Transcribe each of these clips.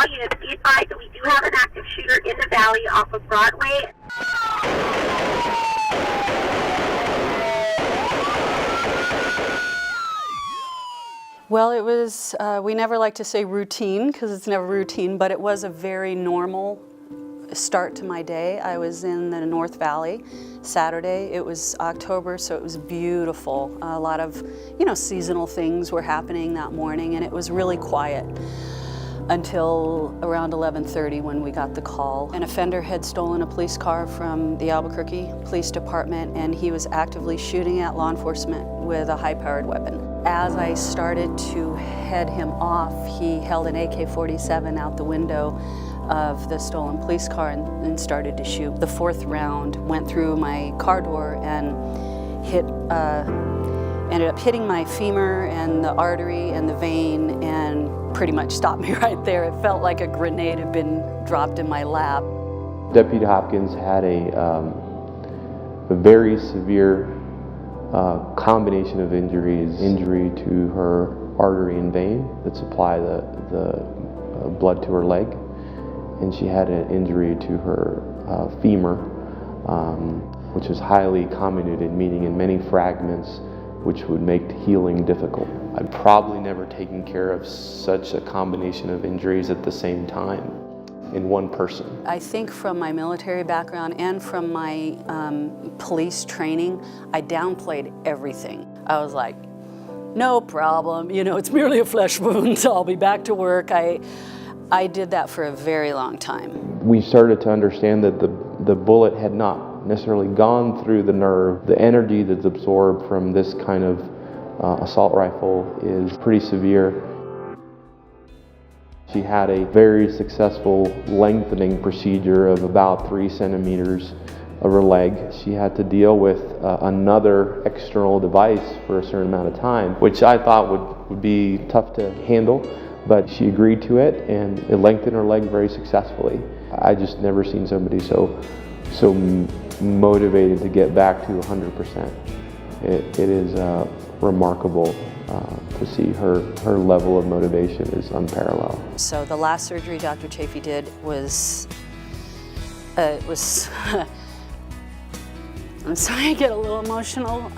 all units be advised that we do have an active shooter in the valley off of Broadway. Well, it was, we never like to say routine because it's never routine, but it was a very normal start to my day. I was in the North Valley Saturday. It was October, so it was beautiful. A lot of, seasonal things were happening that morning, and it was really quiet until around 11:30 when we got the call. An offender had stolen a police car from the Albuquerque Police Department, and he was actively shooting at law enforcement with a high-powered weapon. As I started to head him off, he held an AK-47 out the window of the stolen police car and started to shoot. The fourth round went through my car door and ended up hitting my femur and the artery and the vein and pretty much stopped me right there. It felt like a grenade had been dropped in my lap. Deputy Hopkins had a very severe combination of injuries. Injury to her artery and vein that supply the blood to her leg, and she had an injury to her femur, which is highly comminuted, meaning in many fragments, which would make healing difficult. I've probably never taken care of such a combination of injuries at the same time in one person. I think from my military background and from my police training, I downplayed everything. I was like, no problem, it's merely a flesh wound, so I'll be back to work. I did that for a very long time. We started to understand that the bullet had not necessarily gone through the nerve. The energy that's absorbed from this kind of assault rifle is pretty severe. She had a very successful lengthening procedure of about 3 centimeters of her leg. She had to deal with another external device for a certain amount of time, which I thought would be tough to handle, but she agreed to it, and it lengthened her leg very successfully. I just never seen somebody so motivated to get back to 100%. It is remarkable to see her level of motivation is unparalleled. So the last surgery Dr. Chafey did was I'm sorry, I get a little emotional.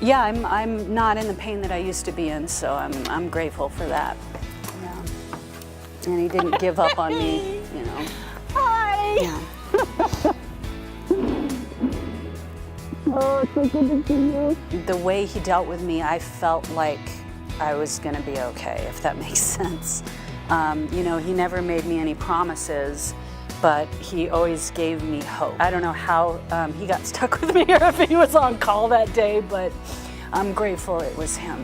Yeah, I'm not in the pain that I used to be in, so I'm grateful for that. Yeah. And he didn't give up on me, Hi! Yeah. Oh, it's so good to see you. The way he dealt with me, I felt like I was gonna be okay, if that makes sense. He never made me any promises, but he always gave me hope. I don't know how he got stuck with me or if he was on call that day, but I'm grateful it was him.